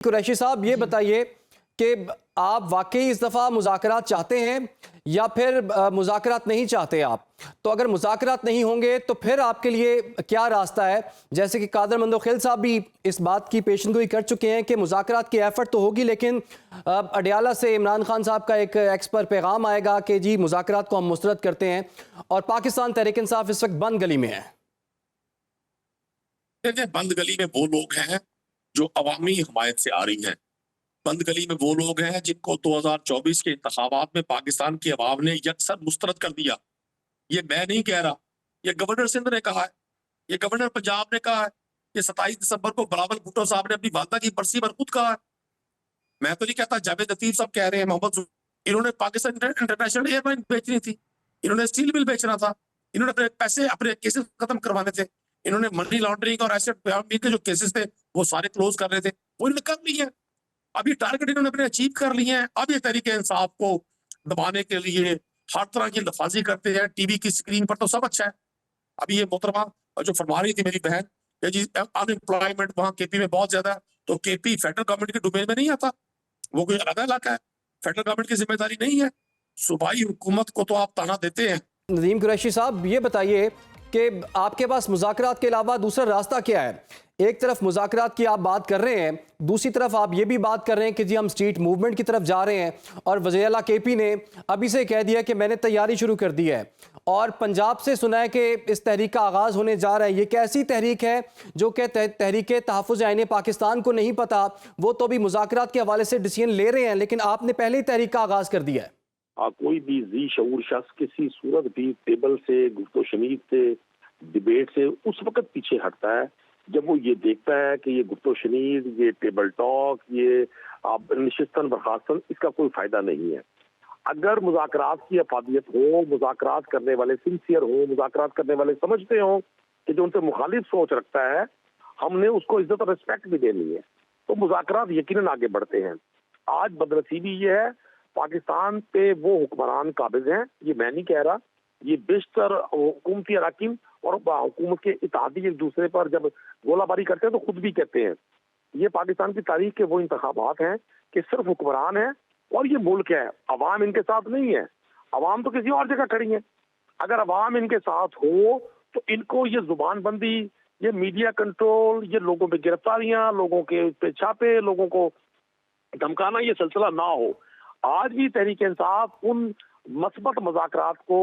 कुरैशी साहब, ये बताइए कि आप वाकई इस दफ़ा मुज़ाकरात चाहते हैं या फिर मुज़ाकरात नहीं चाहते आप? तो अगर मुज़ाकरात नहीं होंगे तो फिर आपके लिए क्या रास्ता है? जैसे कि कादर मंदोखिल साहब भी इस बात की पेशेनगोई कर चुके हैं कि मुज़ाकरात की एफर्ट तो होगी, लेकिन अडियाला से इमरान खान साहब का एक एक्स पर पैगाम आएगा कि जी मुज़ाकरात को हम मुस्तरद करते हैं, और पाकिस्तान तहरीक इंसाफ इस वक्त बंद गली में है। बंद गली में वो लोग हैं जो अवामी हमायत से आ रही हैं। बंद गली में वो लोग हैं जिनको 2024 के इंतखाबात में पाकिस्तान की अवाम ने यकसर मुस्तरद कर दिया। ये मैं नहीं कह रहा, ये गवर्नर सिंध ने कहा है, ये गवर्नर पंजाब ने कहा है, ये 27 दिसंबर को बिलावल भुट्टो साहब ने अपनी वालदा की बरसी पर खुद कहा है। मैं तो नहीं कहता, जावेद लतीफ साहब कह रहे हैं, इन्होंने पाकिस्तान इंटरनेशनल एयरलाइन बेचनी थी, इन्होंने स्टील मिल बेचना था, इन्होंने अपने पैसे अपने केसेस खत्म करवाने थे, इन्होंने मनी लॉन्ड्रिंग और एसेट के जो केसेस थे वो सारे क्लोज कर रहे थे, वो इन्होंने कर लिए हैं। अभी टारगेट इन्होंने अपने अचीव कर लिए हैं। अब ये तरीके इंसाफ को दबाने के लिए हर तरह की लफाजी करते हैं। टीवी की स्क्रीन पर तो सब अच्छा है। अभी ये मोहतरमा जो फरमा रही थी मेरी बहन कि जी अनएम्प्लॉयमेंट वहाँ केपी में बहुत ज्यादा है, तो केपी फेडरल गवर्नमेंट के डोमेन में नहीं आता, वो कोई अलग इलाका है, फेडरल गवर्नमेंट की जिम्मेदारी नहीं है। सूबाई हुकूमत को तो आप ताना देते हैं। नदीम कुरैशी साहब, ये बताइए कि आपके पास मुज़ाकरात के अलावा दूसरा रास्ता क्या है? एक तरफ मुज़ाकरात की आप बात कर रहे हैं, दूसरी तरफ आप ये भी बात कर रहे हैं कि जी हम स्ट्रीट मूवमेंट की तरफ जा रहे हैं, और वज़ीर आला केपी ने अभी से कह दिया कि मैंने तैयारी शुरू कर दी है, और पंजाब से सुना है कि इस तहरीक का आगाज़ होने जा रहा है। ये कैसी तहरीक है जो कि तहरीक तहफ़्फ़ुज़ आईन पाकिस्तान को नहीं पता? वो तो अभी मुज़ाकरात के हवाले से डिसीजन ले रहे हैं, लेकिन आपने पहले ही तहरीक का आगाज़ कर दिया है। कोई भी जी शऊर शख्स किसी सूरत भी टेबल से, गुफ्तो शनीद से, डिबेट से उस वक्त पीछे हटता है जब वो ये देखता है कि ये गुफ्तो शनीद, ये टेबल टॉक, ये निशिस्तन बर्खास्तन, इसका कोई फायदा नहीं है। अगर मुज़ाकरात की अफादियत हो, मुज़ाकरात करने वाले सिंसियर हो, मुज़ाकरात करने वाले समझते हो कि जो उनसे मुखालिफ सोच रखता है, हमने उसको इज्जत और रिस्पेक्ट भी देनी है, तो मुज़ाकरात यकीनन आगे बढ़ते हैं। आज बदनसीबी ये है, पाकिस्तान पे वो हुक्मरान काबिज हैं, ये मैं नहीं कह रहा, ये बेशतर हुकूमती अराकीन और हुकूमत के इत्तेहादी एक दूसरे पर जब गोलाबारी करते हैं तो खुद भी कहते हैं। ये पाकिस्तान की तारीख के वो इंतखाबात हैं कि सिर्फ हुक्मरान है और ये मुल्क है, अवाम इनके साथ नहीं है। अवाम तो किसी और जगह खड़ी है। अगर अवाम इनके साथ हो तो इनको ये जुबान बंदी, ये मीडिया कंट्रोल, ये लोगों पे गिरफ्तारियां, लोगों के पे छापे, लोगों को धमकाना, ये सिलसिला ना हो। आज भी तहरीक इंसाफ उन मस्बत मुज़ाकरात को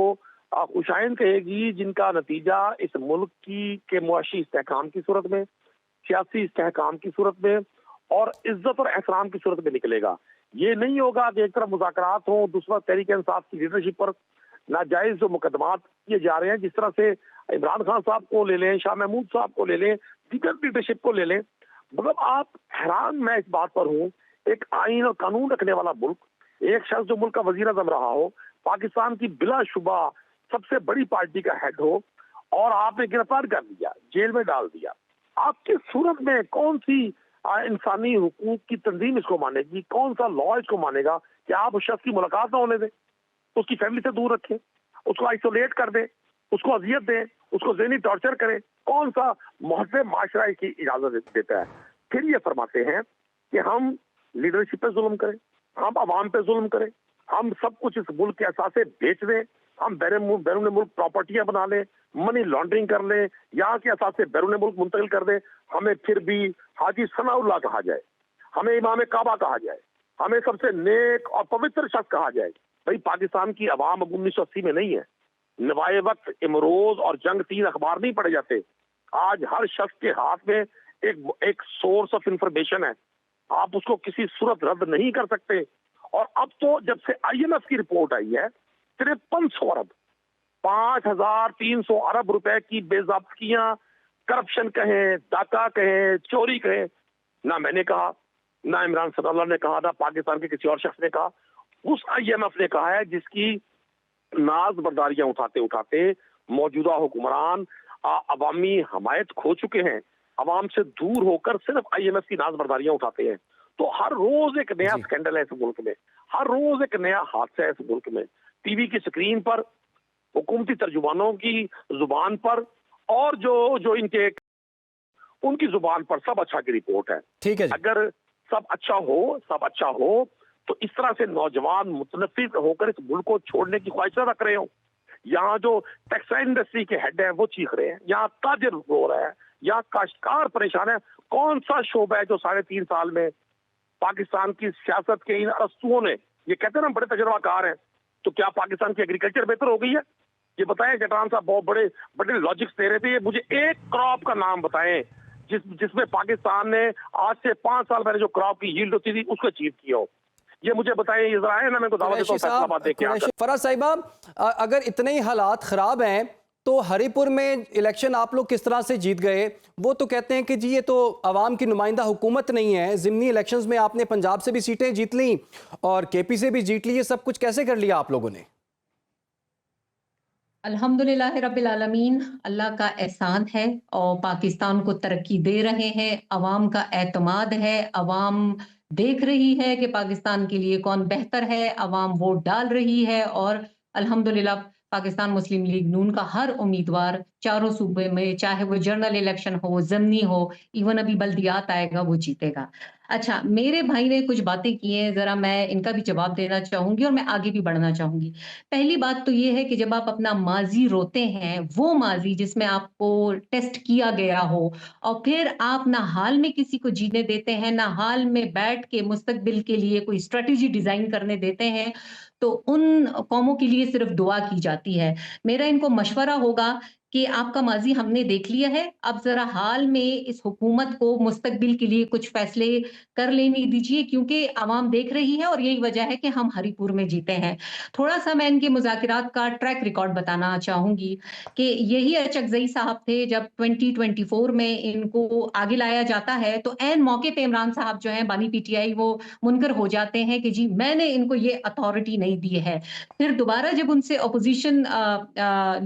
खुशाइन कहेगी जिनका नतीजा इस मुल्क की के मुआशी इस्तेहकाम की सूरत में, सियासी इस्तेहकाम की सूरत में और इज्जत और एहतराम की सूरत में निकलेगा। ये नहीं होगा कि एक तरफ मुज़ाकरात हो, दूसरा तहरीक इंसाफ की लीडरशिप पर नाजायज जो मुकदमात किए जा रहे हैं, जिस तरह से इमरान खान साहब को ले लें, शाह महमूद साहब को ले लें, दीगर लीडरशिप को ले लें। मतलब आप हैरान मैं इस बात पर हूँ, एक आईन और कानून रखने वाला मुल्क, एक शख्स जो मुल्क का वजीर आज़म रहा हो, पाकिस्तान की बिलाशुबा सबसे बड़ी पार्टी का हेड हो, और आपने गिरफ्तार कर दिया, जेल में डाल दिया। आपकी सूरत में कौन सी इंसानी हुकूक की तंजीम इसको मानेगी? कौन सा लॉ इसको मानेगा कि आप उस शख्स की मुलाकात ना होने दें, उसकी फैमिली से दूर रखें, उसको आइसोलेट कर दें, उसको अजियत दें, उसको ज़हनी टॉर्चर करें? कौन सा मुहज़्ज़ब माशरा की इजाजत देता है? फिर ये फरमाते हैं कि हम लीडरशिप पे जुल्म करें, हम अवाम पे जुल्म करें, हम सब कुछ इस मुल्क के असासे बेच दें, हम बैरून मुल्क प्रॉपर्टियां बना लें, मनी लॉन्ड्रिंग कर लें, यहाँ के असासे बैरून मुल्क मुंतकिल कर दें, हमें फिर भी हाजी सनाउल्लाह कहा जाए, हमें इमाम काबा कहा जाए, हमें सबसे नेक और पवित्र शख्स कहा जाए। भाई पाकिस्तान की अवाम अब 1980 में नहीं है। नवाए वक्त, इमरोज और जंग 3 अखबार नहीं पढ़े जाते। आज हर शख्स के हाथ में एक सोर्स ऑफ इंफॉर्मेशन है, आप उसको किसी सूरत रद्द नहीं कर सकते। और अब तो जब से IMF की रिपोर्ट आई है, 5300 अरब, 5300 अरब रुपए की बेज़ाब्तियां, करप्शन कहें, डाका कहें, चोरी कहें, ना मैंने कहा, ना इमरान सदाल्लाह ने कहा, ना पाकिस्तान के किसी और शख्स ने कहा, उस IMF ने कहा है जिसकी नाज बर्दारियां उठाते उठाते मौजूदा हुक्मरान अवामी हमायत खो चुके हैं, अवाम से दूर होकर सिर्फ IMF की नाज बर्दारियां उठाते हैं। तो हर रोज एक नया स्कैंडल है इस मुल्क में, हर रोज एक नया हादसा है इस मुल्क में। टीवी की स्क्रीन पर, हुकूमती तर्जुमानों की जुबान पर, और जो जो इनके उनकी जुबान पर सब अच्छा की रिपोर्ट है। ठीक है जी। अगर सब अच्छा हो, तो इस तरह से नौजवान मुतनफिर होकर इस मुल्क को छोड़ने की ख्वाहिश रख रहे हो। यहाँ जो टेक्सटाइल इंडस्ट्री के हेड है वो चीख रहे हैं, यहाँ ताजिर रो रहा है, यहाँ काश्तकार परेशान है। कौन सा शोबा है जो 3.5 साल में पाकिस्तान की सियासत के इन अरस्तुओं ने, ये कहते हैं ना बड़े तजुर्बाकार हैं, तो क्या पाकिस्तान की एग्रीकल्चर बेहतर हो गई है? ये बताएं, जटान साहब बहुत बड़े बड़े लॉजिक्स दे रहे थे, ये मुझे एक क्रॉप का नाम बताएं जिसमें पाकिस्तान ने आज से 5 साल पहले जो क्रॉप की यील्ड होती थी उसको अचीव किया हो। ये मुझे बताएं, ये जरा है ना, मैं तो दावत देता हूं फैसलाबाद देख के आकर। फराज साहिबा, अगर इतने ही हालात खराब हैं तो हरिपुर में इलेक्शन आप लोग किस तरह से जीत गए? वो तो कहते हैं कि जी ये तो अवाम की नुमाइंदा हुकूमत नहीं है, ज़िमनी इलेक्शंस में आपने पंजाब से भी सीटें जीत ली और केपी से भी जीत ली, ये सब कुछ कैसे कर लिया आप लोगों ने? अल्हम्दुलिल्लाह रब्बिल आलमीन, अल्लाह का एहसान है और पाकिस्तान को तरक्की दे रहे हैं, अवाम का एतमाद है, अवाम देख रही है कि पाकिस्तान के लिए कौन बेहतर है, अवाम वोट डाल रही है और अल्हम्दुलिल्लाह पाकिस्तान मुस्लिम लीग नून का हर उम्मीदवार चारों सूबे में, चाहे वो जनरल इलेक्शन हो, ज़िमनी हो, इवन अभी बल्दियात आएगा, वो जीतेगा। अच्छा, मेरे भाई ने कुछ बातें की हैं, ज़रा मैं इनका भी जवाब देना चाहूँगी और मैं आगे भी बढ़ना चाहूँगी। पहली बात तो ये है कि जब आप अपना माज़ी रोते हैं, वो माज़ी जिसमें आपको टेस्ट किया गया हो और फिर आप ना हाल में किसी को जीने देते हैं, ना हाल में बैठ के मुस्तकबिल के लिए कोई स्ट्रैटेजी डिज़ाइन करने देते हैं, तो उन कौमों के लिए सिर्फ़ दुआ की जाती है। मेरा इनको मशवरा होगा कि आपका माज़ी हमने देख लिया है, अब ज़रा हाल में इस हुकूमत को मुस्तकबिल के लिए कुछ फ़ैसले कर लेने दीजिए क्योंकि आवाम देख रही है और यही वजह है कि हम हरिपुर में जीते हैं। थोड़ा-सा मैं इनके मुज़ाकरात का ट्रैक रिकॉर्ड बताना चाहूँगी कि यही अचकज़ई साहब थे जब 2024 में इनको आगे लाया जाता है, तो ऐन मौके पे इमरान साहब जो हैं बानी पीटीआई वो मुनकर हो जाते हैं कि जी मैंने इनको ये अथॉरिटी नहीं दी है। फिर दोबारा जब उनसे ऑपोज़िशन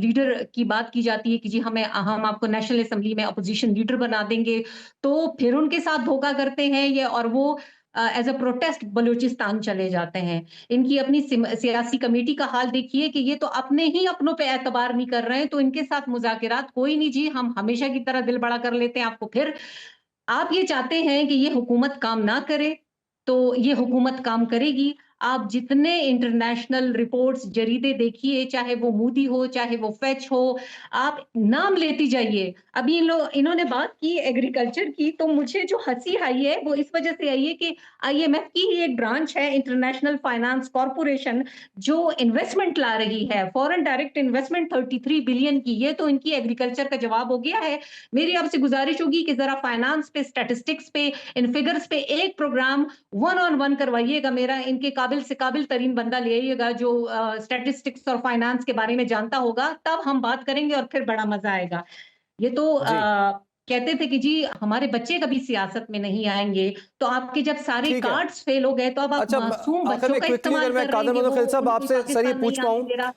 लीडर की बात की जाती है कि जी हम आपको नेशनल असेंबली में ऑपोज़िशन लीडर बना देंगे, तो फिर उनके साथ धोखा करते हैं ये और वो एज़ अ प्रोटेस्ट बलूचिस्तान चले जाते हैं। इनकी अपनी सियासी कमेटी का हाल देखिए कि ये तो अपने ही अपनों पे एतबार नहीं कर रहे हैं, तो इनके साथ मुज़ाकरात कोई नहीं जी, हम हमेशा की तरह दिल बड़ा कर लेते हैं आपको फिर आप ये चाहते हैं कि ये हुकूमत काम ना करे, तो ये हुकूमत काम करेगी। आप जितने इंटरनेशनल रिपोर्ट्स, जरीदे देखिए, चाहे वो मूडी हो, चाहे वो फेच हो, आप नाम लेती जाइए। अभी इन्होंने बात की एग्रीकल्चर की, तो मुझे जो हँसी आई है, वो इस वजह से आई है कि आईएमएफ की ही एक ब्रांच है, इंटरनेशनल फाइनेंस कॉर्पोरेशन, जो इन्वेस्टमेंट ला रही है, फॉरेन डायरेक्ट इन्वेस्टमेंट 33 बिलियन की, ये तो इनकी एग्रीकल्चर का जवाब हो गया है। मेरी आपसे गुजारिश होगी कि ज़रा फाइनेंस पे, स्टैटिस्टिक्स पे, इन फिगर्स पे एक प्रोग्राम वन ऑन वन करवाइएगा मेरा, इनके काबिल से काबिल तरीन बंदा ले आइएगा जो स्टैटिस्टिक्स और फाइनेंस के बारे में जानता होगा, तब हम बात करेंगे और फिर बड़ा मज़ा आएगा। ये तो जी, कहते थे कि जी हमारे बच्चे कभी सियासत में नहीं आएँगे, तो आपके जब सारे ठीक है। कार्ड्स फेल हो गए, तो अब आप अच्छा, मासूम आखिर बच्चों में का क्विकली इस्तेमाल अगर मैं कर रहे कादर हैं कि मोहम्मद वो खलील साहब उनको आपसे सर ये पाकिस्तान पूछ नहीं आने पाऊँ दे रहा।